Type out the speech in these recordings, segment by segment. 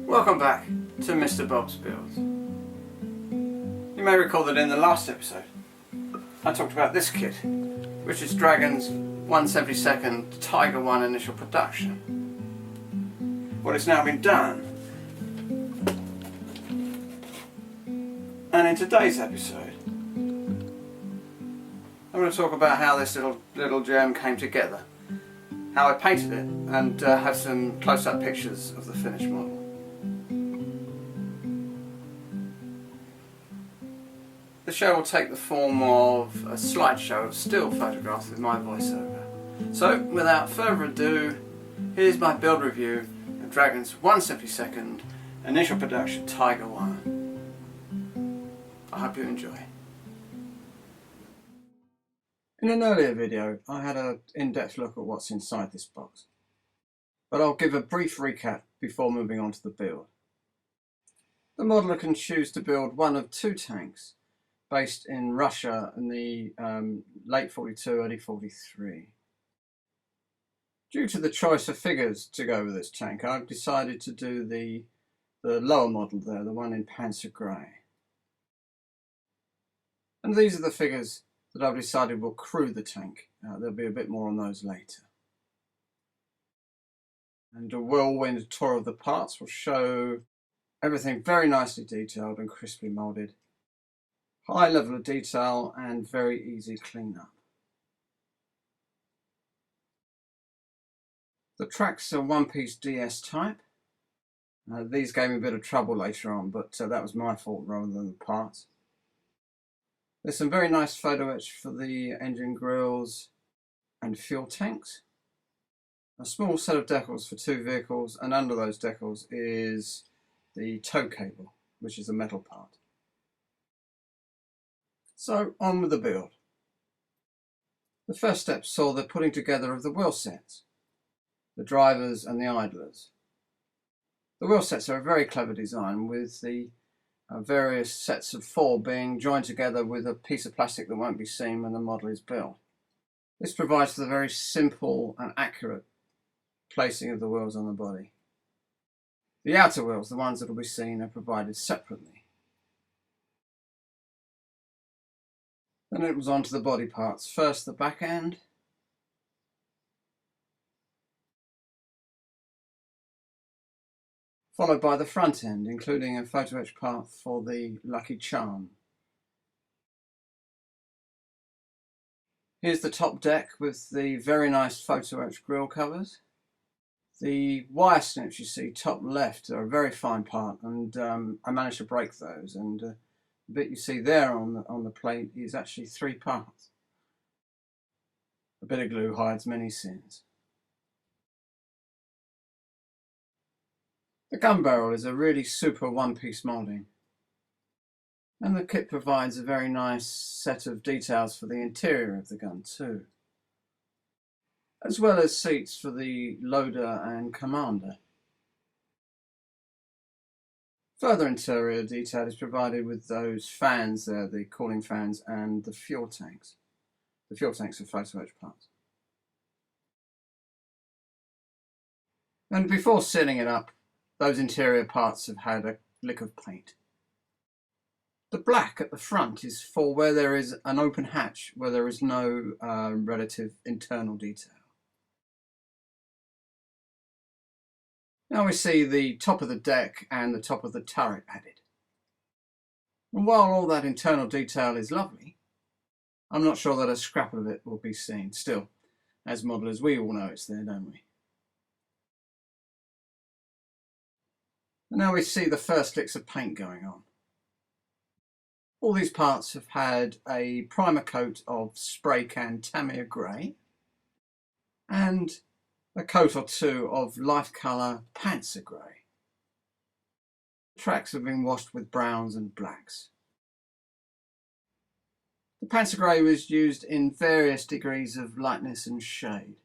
Welcome back to Mr. Bob's Builds. You may recall that in the last episode I talked about this kit, which is Dragon's 1/72 Tiger 1 initial production. Well, it's now been done, and in today's episode I'm going to talk about how this little gem came together, how I painted it, and have some close-up pictures of the finished model. The show will take the form of a slideshow of still photographs with my voiceover. So, without further ado, here's my build review of Dragon's 1/72 initial production Tiger 1. I hope you enjoy. In an earlier video, I had an in-depth look at what's inside this box, but I'll give a brief recap before moving on to the build. The modeler can choose to build one of two tanks based in Russia in the late 42, early 43. Due to the choice of figures to go with this tank, I've decided to do the lower model there, the one in Panzer Grey. And these are the figures that I've decided will crew the tank. There'll be a bit more on those later. And a whirlwind tour of the parts will show everything very nicely detailed and crisply moulded. High level of detail and very easy cleanup. The tracks are one-piece DS type. These gave me a bit of trouble later on, but that was my fault rather than the parts. There's some very nice photo etch for the engine grills and fuel tanks. A small set of decals for two vehicles, and under those decals is the tow cable, which is a metal part. So, on with the build. The first step saw the putting together of the wheel sets, the drivers and the idlers. The wheel sets are a very clever design, with the various sets of four being joined together with a piece of plastic that won't be seen when the model is built. This provides for the very simple and accurate placing of the wheels on the body. The outer wheels, the ones that will be seen, are provided separately. Then it was on to the body parts. First the back end, followed by the front end, including a photo etch part for the lucky charm. Here's the top deck with the very nice photo etch grille covers. The wire snips you see top left are a very fine part, and I managed to break those, and the bit you see there on the plate is actually 3 parts. A bit of glue hides many sins. The gun barrel is a really super one-piece moulding, and the kit provides a very nice set of details for the interior of the gun too, as well as seats for the loader and commander. Further interior detail is provided with those fans there, the cooling fans and the fuel tanks. The fuel tanks are photo etch parts. And before sealing it up, those interior parts have had a lick of paint. The black at the front is for where there is an open hatch, where there is no relative internal detail. Now we see the top of the deck and the top of the turret added. And while all that internal detail is lovely, I'm not sure that a scrap of it will be seen. Still, as modelers, we all know it's there, don't we? And now we see the first licks of paint going on. All these parts have had a primer coat of spray can Tamiya grey and a coat or two of light colour Panzer grey. Tracks have been washed with browns and blacks. The Panzer Grey was used in various degrees of lightness and shade,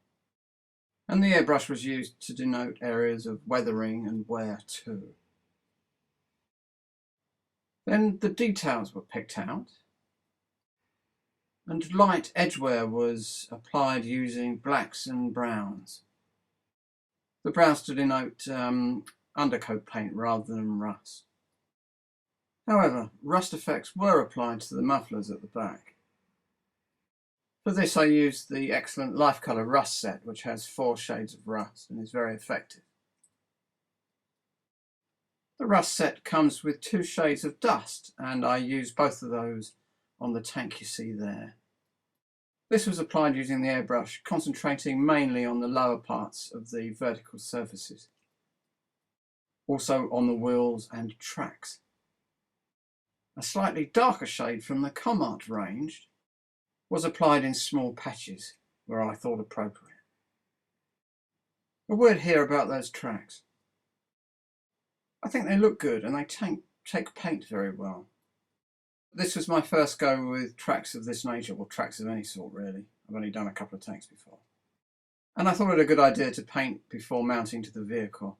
and the airbrush was used to denote areas of weathering and wear too. Then the details were picked out, and light edgewear was applied using blacks and browns. The browns to denote undercoat paint rather than rust. However, rust effects were applied to the mufflers at the back. For this I used the excellent Life Colour Rust set, which has 4 shades of rust and is very effective. The rust set comes with 2 shades of dust, and I used both of those on the tank you see there. This was applied using the airbrush, concentrating mainly on the lower parts of the vertical surfaces, also on the wheels and tracks. A slightly darker shade from the Comart range was applied in small patches where I thought appropriate. A word here about those tracks. I think they look good and they take paint very well. This was my first go with tracks of this nature, or tracks of any sort really. I've only done a couple of tanks before. And I thought it a good idea to paint before mounting to the vehicle.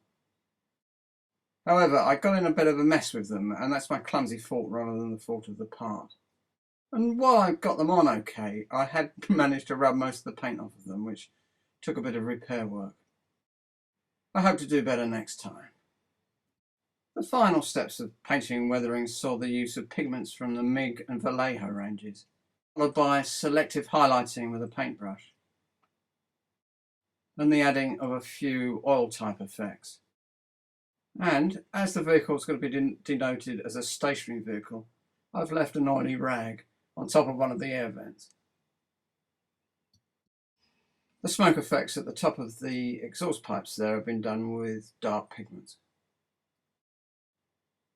However, I got in a bit of a mess with them, and that's my clumsy fault rather than the fault of the part. And while I got them on okay, I had managed to rub most of the paint off of them, which took a bit of repair work. I hope to do better next time. The final steps of painting and weathering saw the use of pigments from the MiG and Vallejo ranges, followed by selective highlighting with a paintbrush, and the adding of a few oil type effects. And as the vehicle is going to be denoted as a stationary vehicle, I've left an oily rag on top of one of the air vents. The smoke effects at the top of the exhaust pipes there have been done with dark pigments.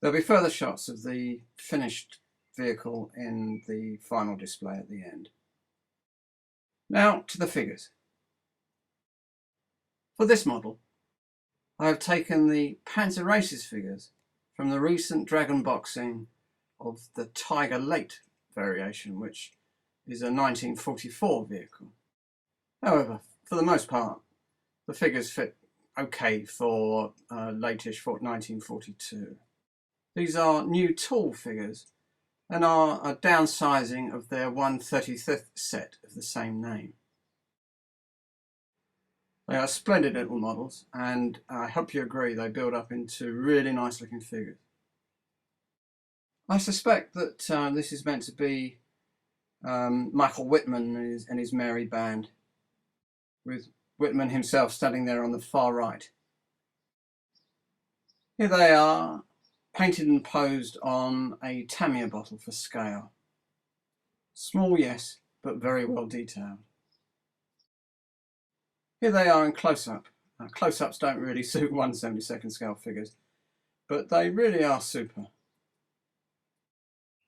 There'll be further shots of the finished vehicle in the final display at the end. Now to the figures. For this model, I have taken the Panzer Aces figures from the recent Dragon boxing of the Tiger Late variation, which is a 1944 vehicle. However, for the most part, the figures fit okay for late-ish 1942. These are new tall figures and are a downsizing of their 1/35th set of the same name. They are splendid little models, and I hope you agree they build up into really nice looking figures. I suspect that this is meant to be Michael Whitman and his merry band, with Whitman himself standing there on the far right. Here they are, painted and posed on a Tamiya bottle for scale. Small, yes, but very well detailed. Here they are in close-up. Close-ups don't really suit 1/72 scale figures, but they really are super.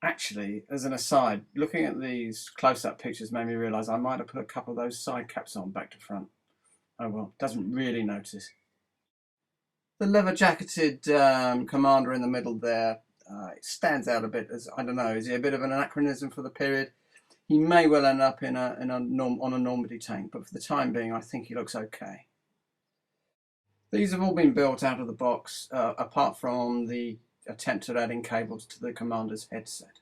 Actually, as an aside, looking at these close-up pictures made me realise I might have put a couple of those side caps on back to front. Oh well, doesn't really notice. The leather-jacketed commander in the middle there, it stands out a bit as, I don't know, is he a bit of an anachronism for the period? He may well end up on a Normandy tank, but for the time being I think he looks okay. These have all been built out of the box, apart from the attempt at adding cables to the commander's headset.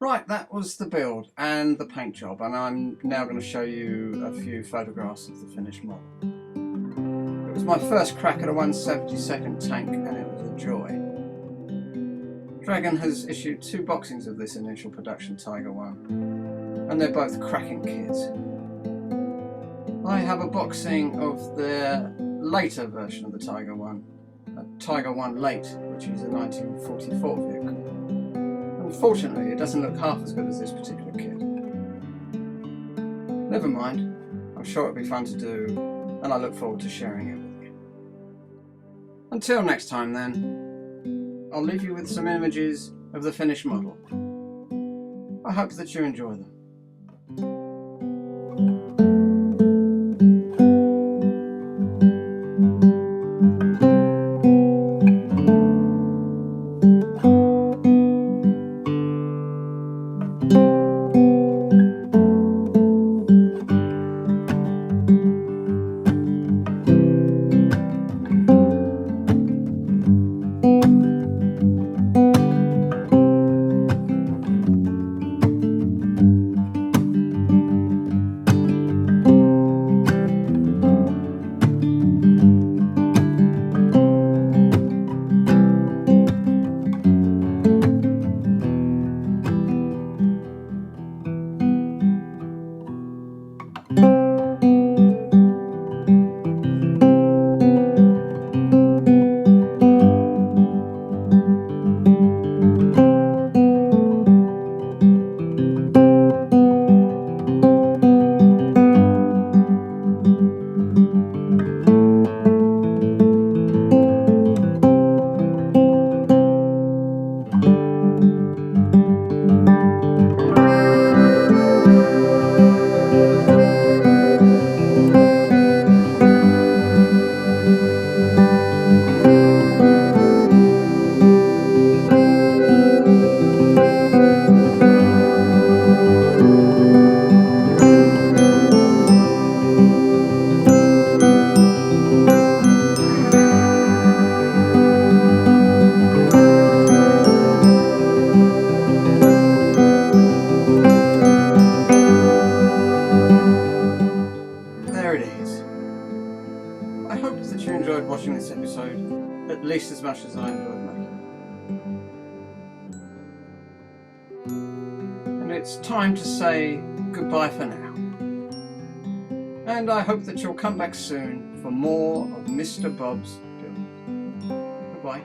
Right, that was the build and the paint job, and I'm now going to show you a few photographs of the finished model. It was my first crack at a 1/72 tank, and it was a joy. Dragon has issued 2 boxings of this initial production Tiger 1, and they're both cracking kits. I have a boxing of their later version of the Tiger 1, a Tiger 1 Late, which is a 1944 vehicle. Unfortunately, it doesn't look half as good as this particular kit. Never mind, I'm sure it'll be fun to do, and I look forward to sharing it with you. Until next time then, I'll leave you with some images of the finished model. I hope that you enjoy them. builds. I hope that you enjoyed watching this episode at least as much as I enjoyed making it. And it's time to say goodbye for now. And I hope that you'll come back soon for more of Mr. Bob's builds. Goodbye.